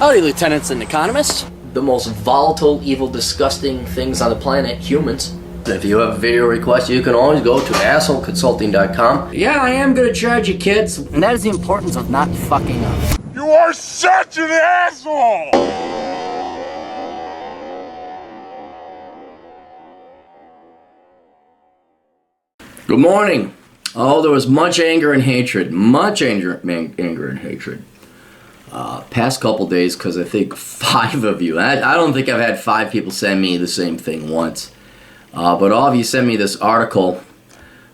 Howdy, lieutenants and economists. The most volatile, evil, disgusting things on the planet, humans. If you have a video request, you can always go to assholeconsulting.com. Yeah, I am gonna charge you, kids. And that is the importance of not fucking up. You are such an asshole! Good morning. Oh, there was much anger and hatred. Much anger and hatred. Past couple days, because I think 5 of you, I don't think I've had 5 people send me the same thing once. But all of you sent me this article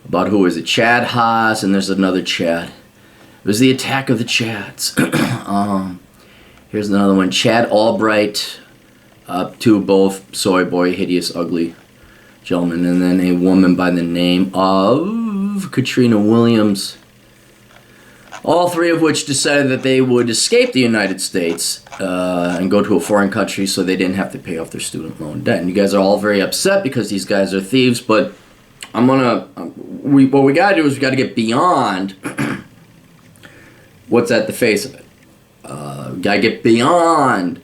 about who is it? Chad Haig, and there's another Chad. It was the attack of the Chads. Here's another one. Chad Albright, to both soy boy, hideous, ugly gentlemen, and then a woman by the name of Katrina Williams. All 3 of which decided that they would escape the United States and go to a foreign country so they didn't have to pay off their student loan debt. And you guys are all very upset because these guys are thieves, but what we gotta do is we gotta get beyond what's at the face of it. We gotta get beyond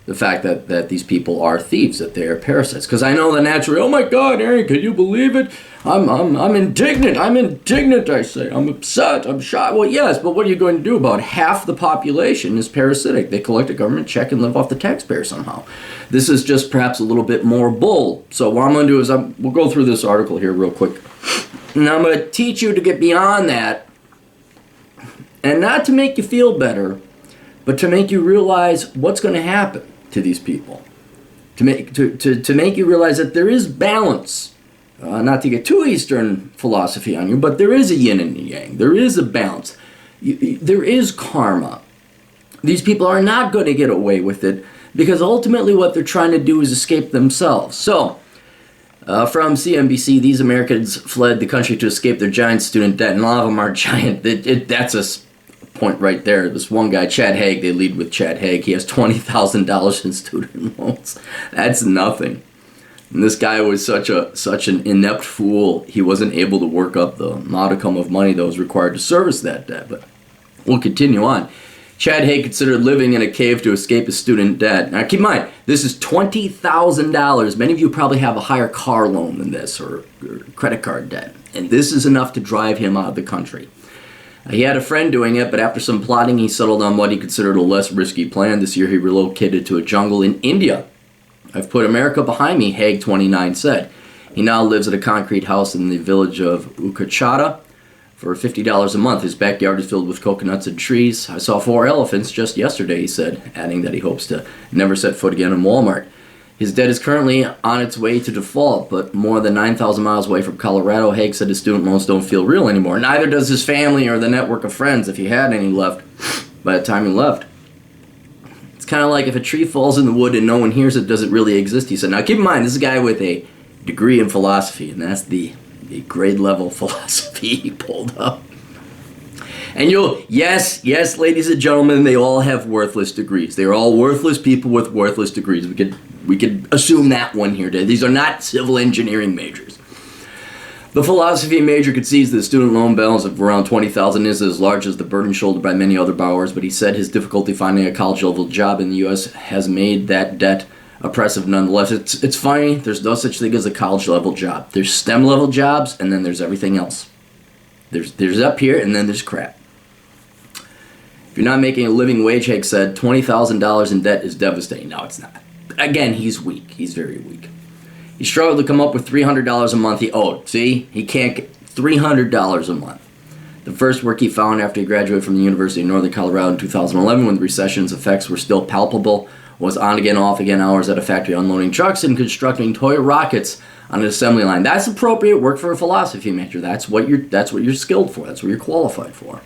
the fact that these people are thieves, that they are parasites. Because I know the natural, oh my God, Aaron, can you believe it? I'm indignant. I'm indignant, I say. I'm upset. I'm shocked. Well, yes, but what are you going to do about half the population is parasitic? They collect a government check and live off the taxpayer somehow. This is just perhaps a little bit more bold. So what I'm going to do is we'll go through this article here real quick. And I'm going to teach you to get beyond that, and not to make you feel better, but to make you realize what's going to happen to these people. To make you realize that there is balance. Not to get too Eastern philosophy on you, but there is a yin and a yang. There is a balance. There is karma. These people are not going to get away with it because ultimately what they're trying to do is escape themselves. So, from CNBC, these Americans fled the country to escape their giant student debt, and a lot of them are giant. That's a point right there. This one guy, Chad Haig, they lead with Chad Haig. He has $20,000 in student loans. That's nothing. And this guy was such an inept fool, he wasn't able to work up the modicum of money that was required to service that debt. But we'll continue on. Chad Haig considered living in a cave to escape his student debt. Now keep in mind, this is $20,000. Many of you probably have a higher car loan than this, or credit card debt. And this is enough to drive him out of the country. He had a friend doing it, but after some plotting, he settled on what he considered a less risky plan. This year, he relocated to a jungle in India. I've put America behind me, Haig 29 said. He now lives at a concrete house in the village of Ukachata for $50 a month. His backyard is filled with coconuts and trees. I saw 4 elephants just yesterday, he said, adding that he hopes to never set foot again in Walmart. His debt is currently on its way to default, but more than 9,000 miles away from Colorado, Haig said his student loans don't feel real anymore. Neither does his family or the network of friends, if he had any left, by the time he left. It's kind of like if a tree falls in the wood and no one hears it, does it really exist, he said. Now keep in mind, this is a guy with a degree in philosophy, and that's the grade level philosophy he pulled up. And yes, ladies and gentlemen, they all have worthless degrees. They are all worthless people with worthless degrees. We could assume that one here today. These are not civil engineering majors. The philosophy major concedes that the student loan balance of around $20,000 is as large as the burden shouldered by many other borrowers, but he said his difficulty finding a college-level job in the U.S. has made that debt oppressive nonetheless. It's funny, there's no such thing as a college-level job. There's STEM-level jobs, and then there's everything else. There's up here, and then there's crap. If you're not making a living wage, Haig said, $20,000 in debt is devastating. No, it's not. Again, he's weak. He's very weak. He struggled to come up with $300 a month he owed. See? He can't get $300 a month. The first work he found after he graduated from the University of Northern Colorado in 2011, when the recession's effects were still palpable, was on-again, off-again hours at a factory unloading trucks and constructing toy rockets on an assembly line. That's appropriate work for a philosophy major. That's what you're skilled for. That's what you're qualified for.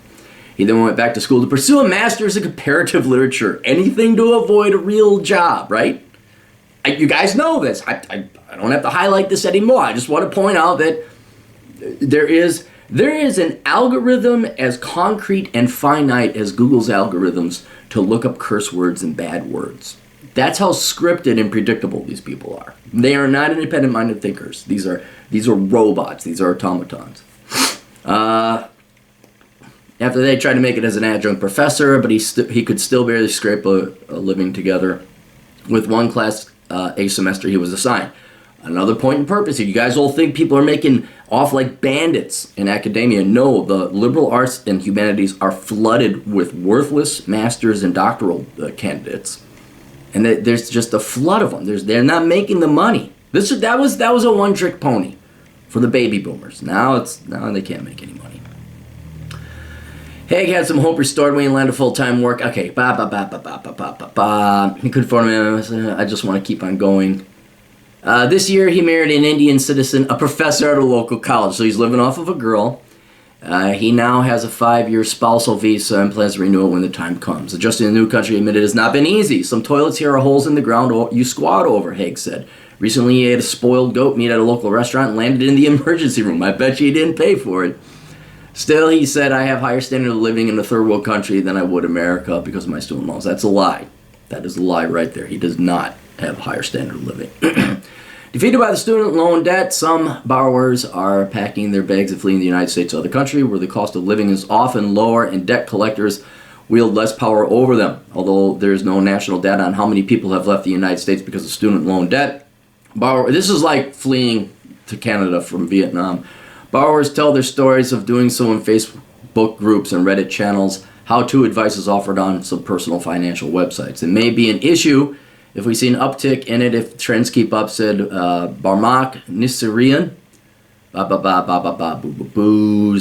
He then went back to school to pursue a master's in comparative literature. Anything to avoid a real job, right? You guys know this. I don't have to highlight this anymore. I just want to point out that there is an algorithm as concrete and finite as Google's algorithms to look up curse words and bad words. That's how scripted and predictable these people are. They are not independent-minded thinkers. These are robots. These are automatons. After they tried to make it as an adjunct professor, but he could still barely scrape a living together with one class a semester he was assigned. Another point and purpose here. You guys all think people are making off like bandits in academia. No, the liberal arts and humanities are flooded with worthless masters and doctoral candidates. And there's just a flood of them. They're not making the money. That was a one-trick pony for the baby boomers. Now they can't make any money. Haig had some hope restored when he landed full-time work. Okay, He couldn't afford him. I just want to keep on going. This year, he married an Indian citizen, a professor at a local college. So he's living off of a girl. He now has a 5-year spousal visa and plans to renew it when the time comes. Adjusting to the new country, admitted, has not been easy. Some toilets here are holes in the ground you squat over, Haig said. Recently, he ate a spoiled goat meat at a local restaurant and landed in the emergency room. I bet you he didn't pay for it. Still, he said, I have higher standard of living in a third world country than I would America because of my student loans. That's a lie. That is a lie right there. He does not have higher standard of living. Defeated by the student loan debt, some borrowers are packing their bags and fleeing the United States to other country where the cost of living is often lower and debt collectors wield less power over them. Although there is no national data on how many people have left the United States because of student loan debt, this is like fleeing to Canada from Vietnam. Borrowers tell their stories of doing so in Facebook groups and Reddit channels. How-to advice is offered on some personal financial websites. It may be an issue if we see an uptick in it if trends keep up, said Barmak Nisarian.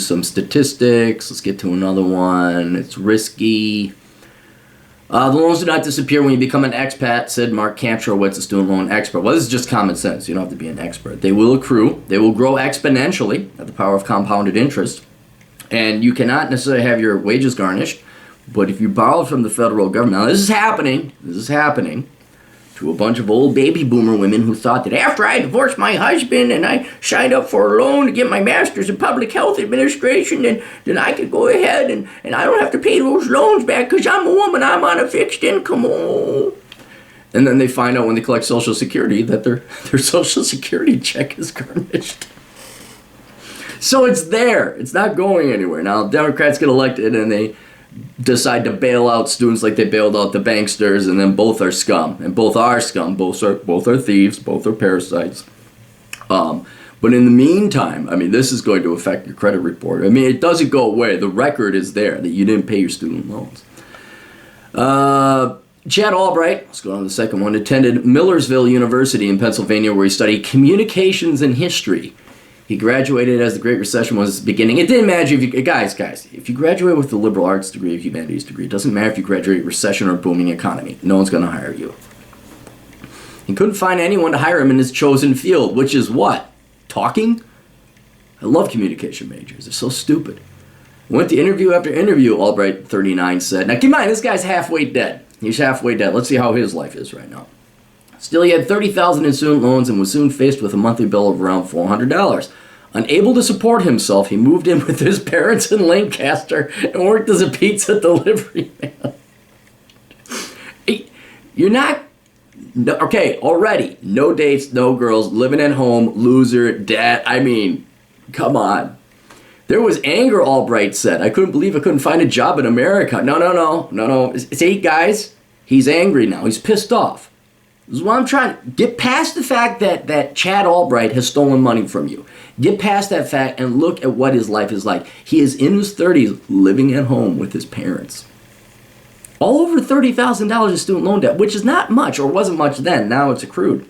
Some statistics. Let's get to another one. It's risky. The loans do not disappear when you become an expat, said Mark Kamtrowitz, a student loan expert. Well, this is just common sense. You don't have to be an expert. They will accrue. They will grow exponentially at the power of compounded interest. And you cannot necessarily have your wages garnished. But if you borrow from the federal government, now this is happening to a bunch of old baby boomer women who thought that after I divorced my husband and I signed up for a loan to get my master's in public health administration, then I could go ahead and I don't have to pay those loans back because I'm a woman, I'm on a fixed income. Oh. And then they find out when they collect Social Security that their Social Security check is garnished. So it's there. It's not going anywhere. Now, Democrats get elected and they decide to bail out students like they bailed out the banksters, and then both are scum. And both are scum. Both are thieves. Both are parasites. But in the meantime, I mean, this is going to affect your credit report. I mean, it doesn't go away. The record is there that you didn't pay your student loans. Chad Albright, let's go on to the second one, attended Millersville University in Pennsylvania where he studied communications and history. He graduated as the Great Recession was beginning. It didn't matter if you, guys, if you graduate with a liberal arts degree, a humanities degree, it doesn't matter if you graduate recession or booming economy. No one's going to hire you. He couldn't find anyone to hire him in his chosen field, which is what? Talking? I love communication majors. They're so stupid. Went to interview after interview, Albright, 39, said. Now, keep in mind, this guy's halfway dead. He's halfway dead. Let's see how his life is right now. Still, he had $30,000 in student loans and was soon faced with a monthly bill of around $400. Unable to support himself, he moved in with his parents in Lancaster and worked as a pizza delivery man. You're not... Okay, already. No dates, no girls, living at home, loser, debt. I mean, come on. There was anger, Albright said. I couldn't believe I couldn't find a job in America. No. See, guys, he's angry now. He's pissed off. This is what I'm trying to get past the fact that Chad Albright has stolen money from you. Get past that fact and look at what his life is like. He is in his 30s living at home with his parents. All over $30,000 in student loan debt, which is not much or wasn't much then. Now it's accrued.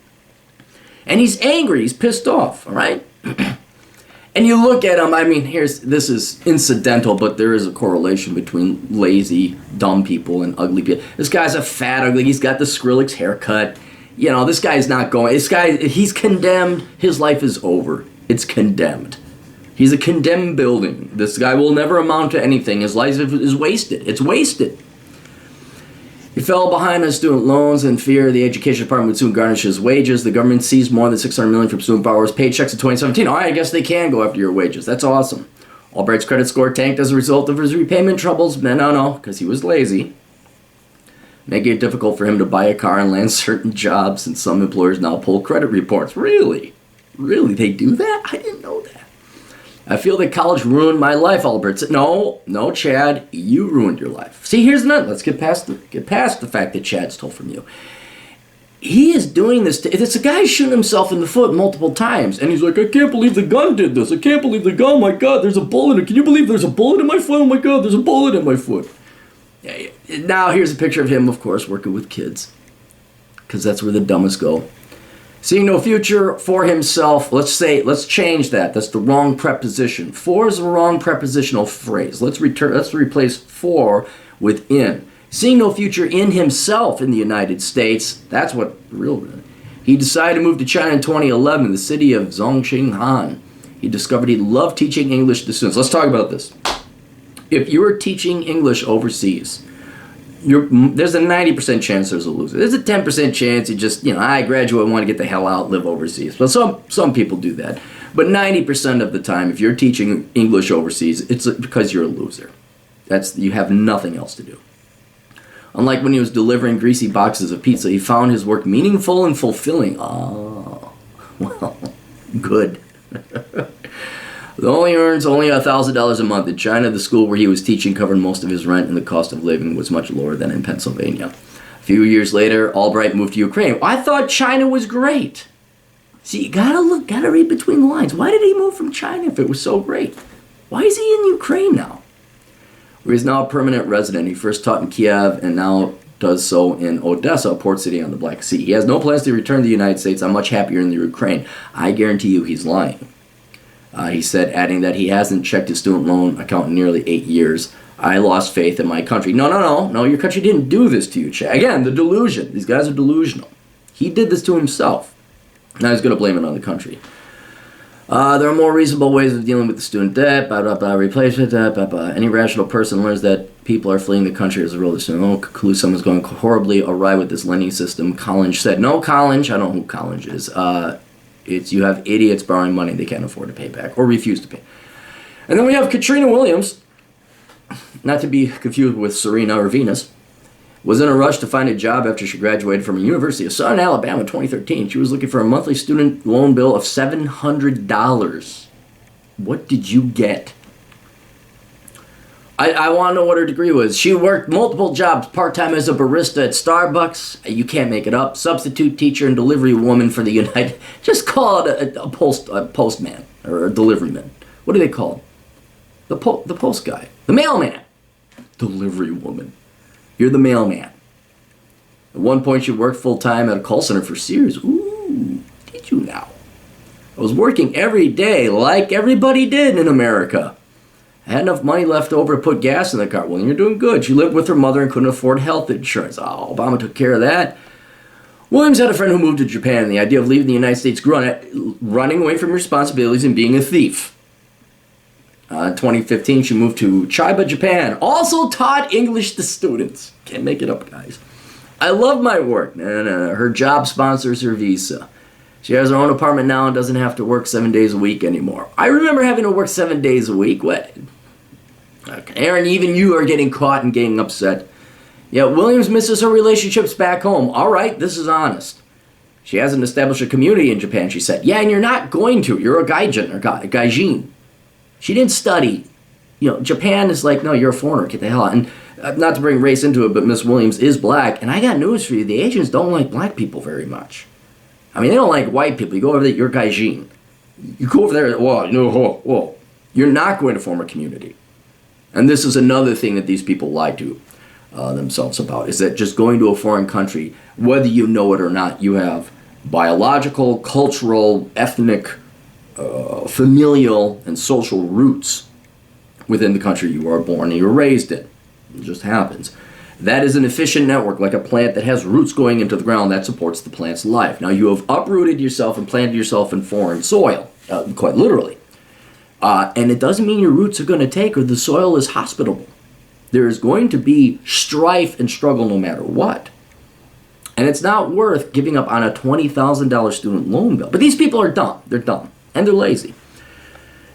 And he's angry. He's pissed off, all right? And you look at him, I mean, this is incidental, but there is a correlation between lazy, dumb people and ugly people. This guy's a fat, ugly, he's got the Skrillex haircut. You know, this guy's not going, he's condemned. His life is over. It's condemned. He's a condemned building. This guy will never amount to anything. His life is wasted. It's wasted. He fell behind on student loans and fear the education department would soon garnish his wages. The government seized more than $600 million from student borrowers' paychecks in 2017. All right, I guess they can go after your wages. That's awesome. Albright's credit score tanked as a result of his repayment troubles. No, because he was lazy. Making it difficult for him to buy a car and land certain jobs, and some employers now pull credit reports. Really? Really? They do that? I didn't know that. I feel that college ruined my life, Albright said. No, Chad, you ruined your life. See, here's another. Let's get past the fact that Chad stole from you. He is doing this. It's a guy shooting himself in the foot multiple times, and he's like, I can't believe the gun did this. I can't believe the gun. Oh my God, there's a bullet. Can you believe there's a bullet in my foot? Oh my God, there's a bullet in my foot. Now here's a picture of him, of course, working with kids, because that's where the dumbest go. Seeing no future for himself. Let's change that. That's the wrong preposition. For is the wrong prepositional phrase. Let's replace for with in. Seeing no future in himself in the United States. That's what real. He decided to move to China in 2011, in the city of Zhongxinghan. He discovered he loved teaching English to students. Let's talk about this. If you're teaching English overseas, there's a 90% chance there's a loser. There's a 10% chance you just, I graduate and want to get the hell out, live overseas. Well, some people do that. But 90% of the time, if you're teaching English overseas, it's because you're a loser. You have nothing else to do. Unlike when he was delivering greasy boxes of pizza, he found his work meaningful and fulfilling. Oh, well, good. He earns only $1,000 a month. In China, the school where he was teaching covered most of his rent, and the cost of living was much lower than in Pennsylvania. A few years later, Albright moved to Ukraine. I thought China was great. See, you gotta read between the lines. Why did he move from China if it was so great? Why is he in Ukraine now? Where he's now a permanent resident. He first taught in Kiev and now does so in Odessa, a port city on the Black Sea. He has no plans to return to the United States. I'm much happier in the Ukraine. I guarantee you he's lying. He said, adding that he hasn't checked his student loan account in nearly 8 years. I lost faith in my country. No, your country didn't do this to you, Chad. Again, the delusion. These guys are delusional. He did this to himself. Now he's going to blame it on the country. There are more reasonable ways of dealing with the student debt, replacement, Any rational person learns that people are fleeing the country as a result of student. Conclude someone's going horribly awry with this lending system. Collins said, no, Collins, I don't know who Collins is. You have idiots borrowing money they can't afford to pay back or refuse to pay. And then we have Katrina Williams, not to be confused with Serena or Venus, was in a rush to find a job after she graduated from the University of Southern Alabama in 2013. She was looking for a monthly student loan bill of $700. What did you get? I want to know what her degree was. She worked multiple jobs, part-time as a barista at Starbucks. You can't make it up. Substitute teacher and delivery woman for the United... Just call it a postman or a deliveryman. What do they call it? The post guy. The mailman. Delivery woman. You're the mailman. At one point, she worked full-time at a call center for Sears. Ooh, did you now? I was working every day like everybody did in America. I had enough money left over to put gas in the car. Well, you're doing good. She lived with her mother and couldn't afford health insurance. Oh, Obama took care of that. Williams had a friend who moved to Japan, and the idea of leaving the United States grew on it, running away from responsibilities and being a thief. In 2015, she moved to Chiba, Japan. Also taught English to students. Can't make it up, guys. I love my work. No. Her job sponsors her visa. She has her own apartment now and doesn't have to work 7 days a week anymore. I remember having to work 7 days a week. What? Okay. Aaron, even you are getting caught and getting upset. Yeah, Williams misses her relationships back home. All right, this is honest. She hasn't established a community in Japan, she said. Yeah, and you're not going to. You're a gaijin or gaijin. She didn't study. Japan is like, no, you're a foreigner. Get the hell out. And not to bring race into it, but Miss Williams is black. And I got news for you. The Asians don't like black people very much. I mean, they don't like white people. You go over there, you're gaijin. You go over there, whoa. You're not going to form a community. And this is another thing that these people lie to themselves about, is that just going to a foreign country, whether you know it or not, you have biological, cultural, ethnic, familial, and social roots within the country you are born and you're raised in. It just happens. That is an efficient network, like a plant that has roots going into the ground that supports the plant's life. Now, you have uprooted yourself and planted yourself in foreign soil, quite literally. And it doesn't mean your roots are going to take or the soil is hospitable. There is going to be strife and struggle no matter what. And it's not worth giving up on a $20,000 student loan bill. But these people are dumb. They're dumb. And they're lazy.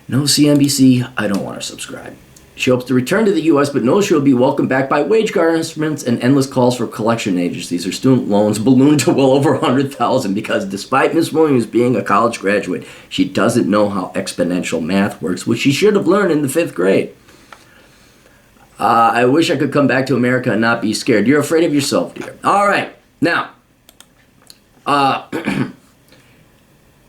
No CNBC, I don't want to subscribe. She hopes to return to the U.S., but knows she'll be welcomed back by wage garnishments and endless calls for collection agencies. Her student loans ballooned to well over $100,000 because despite Miss Williams being a college graduate, she doesn't know how exponential math works, which she should have learned in the 5th grade. I wish I could come back to America and not be scared. You're afraid of yourself, dear. All right. Now, I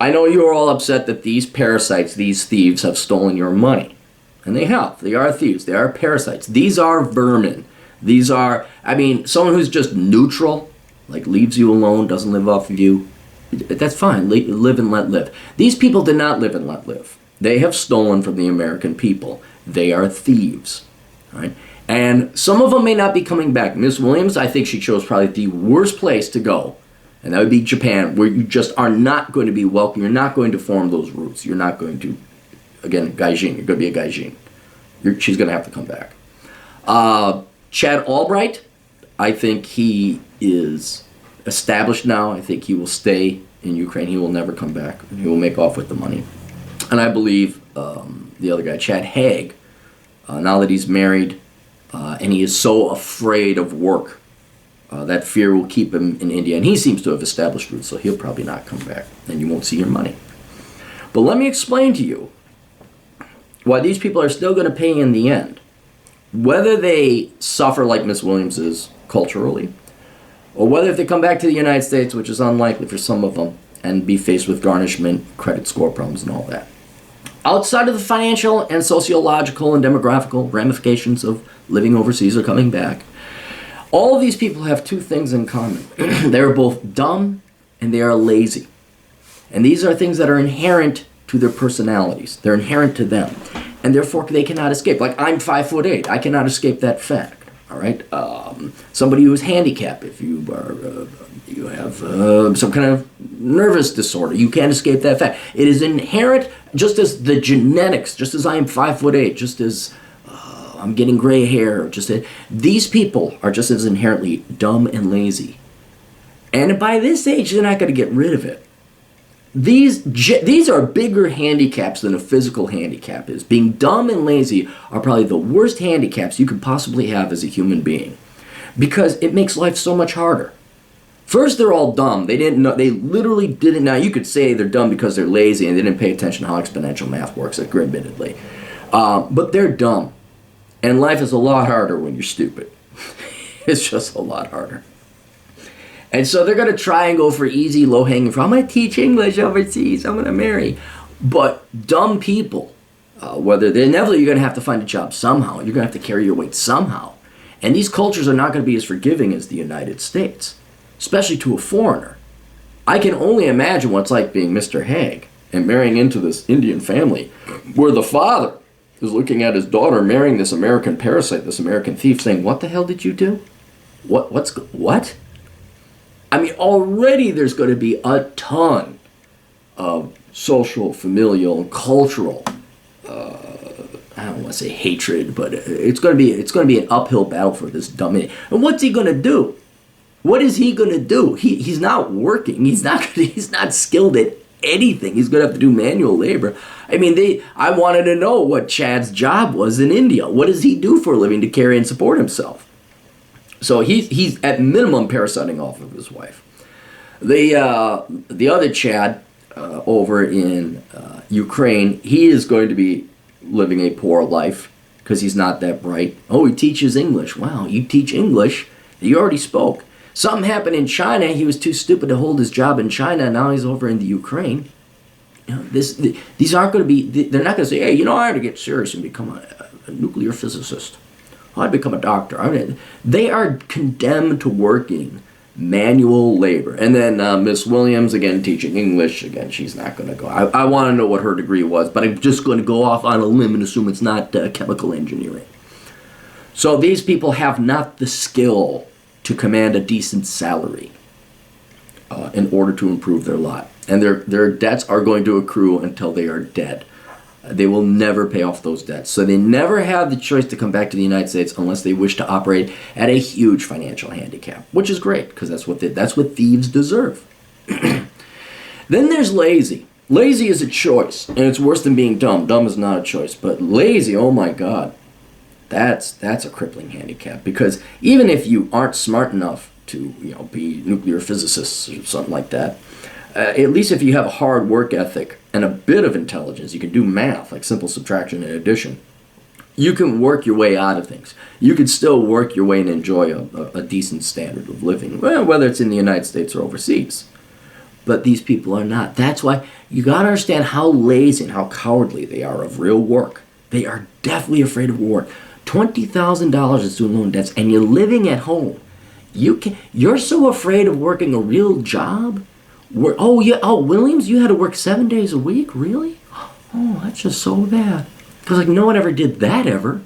know you're all upset that these parasites, these thieves, have stolen your money. And they have. They are thieves. They are parasites. These are vermin. These are, I mean, someone who's just neutral, like leaves you alone, doesn't live off of you, that's fine. Live and let live. These people did not live and let live. They have stolen from the American people. They are thieves. Right? And some of them may not be coming back. Miss Williams, I think she chose probably the worst place to go. And that would be Japan, where you just are not going to be welcome. You're not going to form those roots. You're not going to, again, gaijin. You're going to be a gaijin. She's going to have to come back. Chad Albright, I think he is established now. I think he will stay in Ukraine. He will never come back. He will make off with the money. And I believe the other guy, Chad Haig, now that he's married and he is so afraid of work, that fear will keep him in India. And he seems to have established roots, so he'll probably not come back. And you won't see your money. But let me explain to you why these people are still going to pay in the end. Whether they suffer like Miss Williams is culturally, or whether if they come back to the United States, which is unlikely for some of them, and be faced with garnishment, credit score problems, and all that. Outside of the financial and sociological and demographical ramifications of living overseas or coming back, all of these people have two things in common. They're both dumb and they are lazy. And these are things that are inherent to their personalities. They're inherent to them. And therefore they cannot escape. Like I'm 5'8". I cannot escape that fact. All right? Somebody who is handicapped, if you are, you have some kind of nervous disorder, you can't escape that fact. It is inherent, just as the genetics, just as I am 5'8", just as I'm getting gray hair, these people are just as inherently dumb and lazy. And by this age, they're not going to get rid of it. These are bigger handicaps than a physical handicap is. Being dumb and lazy are probably the worst handicaps you could possibly have as a human being, because it makes life so much harder. First, they're all dumb. They didn't know. They literally didn't know. You could say they're dumb because they're lazy and they didn't pay attention to how exponential math works, admittedly. But they're dumb. And life is a lot harder when you're stupid. It's just a lot harder. And so they're going to try and go for easy, low-hanging fruit. I'm going to teach English overseas. I'm going to marry. But dumb people, inevitably you're going to have to find a job somehow. You're going to have to carry your weight somehow. And these cultures are not going to be as forgiving as the United States, especially to a foreigner. I can only imagine what it's like being Mr. Haig and marrying into this Indian family where the father is looking at his daughter marrying this American parasite, this American thief, saying, what the hell did you do? What? I mean, already there's going to be a ton of social, familial, cultural, I don't want to say hatred, but it's going to be an uphill battle for this dumb idiot. And what's he going to do? What is he going to do? He's not working. He's not skilled at anything. He's going to have to do manual labor. I mean, I wanted to know what Chad's job was in India. What does he do for a living to carry and support himself? So he's at minimum parasiting off of his wife. The other Chad over in Ukraine, he is going to be living a poor life because he's not that bright. Oh, he teaches English. Wow, you teach English? You already spoke. Something happened in China. He was too stupid to hold his job in China. Now he's over in the Ukraine. You know, these aren't going to be. They're not going to say, "Hey, I had to get serious and become a nuclear physicist. I'd become a doctor." They are condemned to working manual labor. And then Miss Williams, again, teaching English. Again, she's not going to go. I want to know what her degree was, but I'm just going to go off on a limb and assume it's not chemical engineering. So these people have not the skill to command a decent salary in order to improve their lot. And their debts are going to accrue until they are dead. They will never pay off those debts. So they never have the choice to come back to the United States unless they wish to operate at a huge financial handicap, which is great because that's what thieves deserve. Then there's lazy. Lazy is a choice, and it's worse than being dumb. Dumb is not a choice, but lazy, oh my God. That's a crippling handicap, because even if you aren't smart enough to be nuclear physicists or something like that, at least if you have a hard work ethic and a bit of intelligence, you can do math like simple subtraction and addition. You can work your way out of things. You can still work your way and enjoy a decent standard of living, whether it's in the United States or overseas. But these people are not. That's why you got to understand how lazy and how cowardly they are of real work. They are definitely afraid of work. $20,000 in student loan debts, and you're living at home. You're so afraid of working a real job. Williams, you had to work 7 days a week, really? Oh, that's just so bad. Because no one ever did that ever.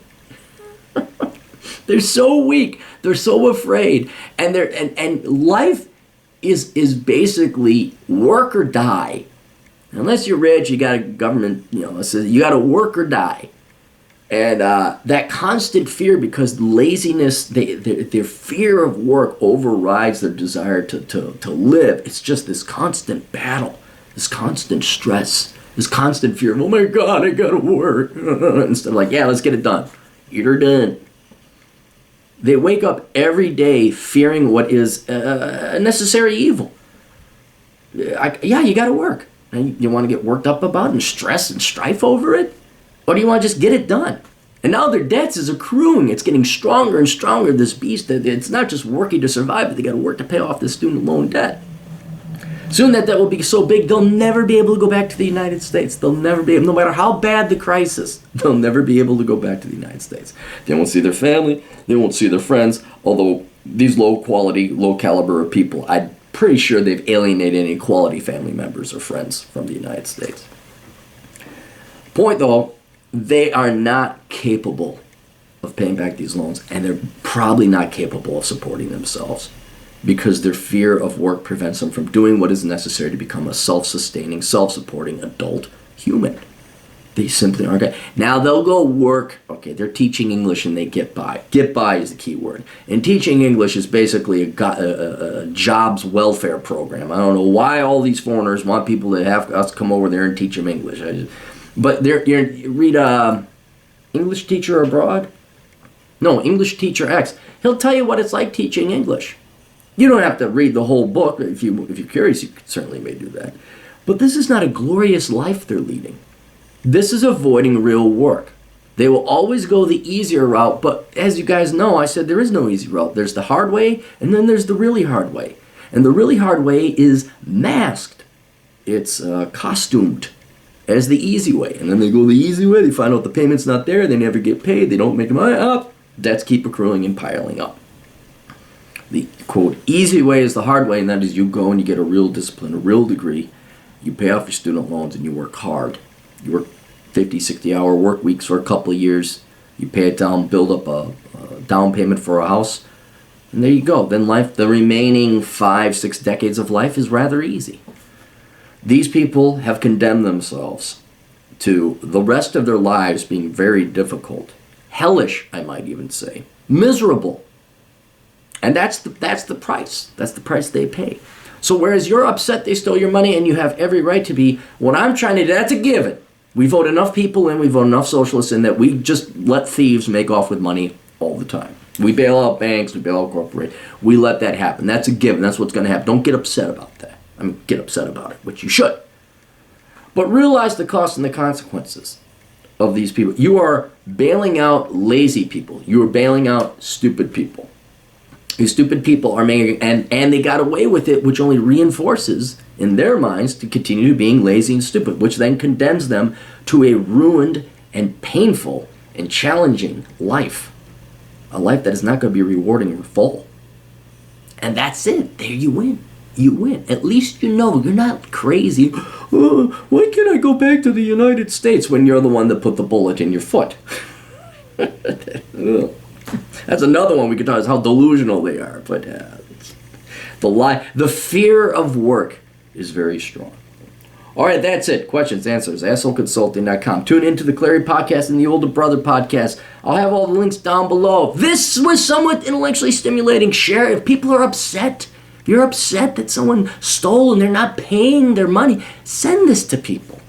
They're so weak. They're so afraid, and life is basically work or die. Unless you're rich, you got a government. You got to work or die. And that constant fear, because laziness, their fear of work overrides their desire to live. It's just this constant battle, this constant stress, this constant fear of, oh my God, I gotta work. Instead of like, yeah, let's get it done. Get her done. They wake up every day fearing what is a necessary evil. You gotta work. And you want to get worked up about it and stress and strife over it? Or do you want to just get it done? And now their debts is accruing. It's getting stronger and stronger, this beast. It's not just working to survive, but they got to work to pay off the student loan debt. Soon that debt will be so big, they'll never be able to go back to the United States. They'll never be able, no matter how bad the crisis, they'll never be able to go back to the United States. They won't see their family. They won't see their friends. Although these low quality, low caliber of people, I'm pretty sure they've alienated any quality family members or friends from the United States. Point though, they are not capable of paying back these loans, and they're probably not capable of supporting themselves, because their fear of work prevents them from doing what is necessary to become a self-sustaining, self-supporting adult human. They simply aren't going. Now they'll go work. Okay, they're teaching English and they get by. Get by is the key word. And teaching English is basically a jobs welfare program. I don't know why all these foreigners want people to have us come over there and teach them English. But you read English Teacher Abroad? No, English Teacher X. He'll tell you what it's like teaching English. You don't have to read the whole book. If you're curious, you certainly may do that. But this is not a glorious life they're leading. This is avoiding real work. They will always go the easier route, but as you guys know, I said there is no easy route. There's the hard way, and then there's the really hard way. And the really hard way is masked. It's costumed as the easy way. And then they go the easy way, they find out the payment's not there, they never get paid, they don't make money up. Debts keep accruing and piling up. The, quote, easy way is the hard way, and that is you go and you get a real discipline, a real degree. You pay off your student loans and you work hard. You work 50, 60-hour work weeks for a couple of years. You pay it down, build up a down payment for a house, and there you go. Then life, the remaining 5, 6 decades of life is rather easy. These people have condemned themselves to the rest of their lives being very difficult, hellish, I might even say, miserable. And that's the price. That's the price they pay. So whereas you're upset they stole your money and you have every right to be, what I'm trying to do, that's a given. We vote enough people in, we vote enough socialists in that we just let thieves make off with money all the time. We bail out banks, we bail out corporations. We let that happen. That's a given. That's what's going to happen. Don't get upset about that. I mean, get upset about it, which you should. But realize the cost and the consequences of these people. You are bailing out lazy people. You are bailing out stupid people. These stupid people are making, and they got away with it, which only reinforces in their minds to continue being lazy and stupid, which then condemns them to a ruined and painful and challenging life. A life that is not going to be rewarding or full. And that's it. There you win. You win. At least you know you're not crazy. Oh, why can't I go back to the United States when you're the one that put the bullet in your foot? That's another one we could talk about, is how delusional they are. But the fear of work is very strong. All right, that's it. Questions, answers, assholeconsulting.com. Tune into the Clary podcast and the Older Brother podcast. I'll have all the links down below. This was somewhat intellectually stimulating. Share if people are upset. If you're upset that someone stole and they're not paying their money, send this to people.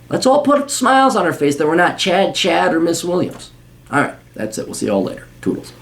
Let's all put smiles on our face that we're not Chad, or Miss Williams. All right. That's it. We'll see you all later. Toodles.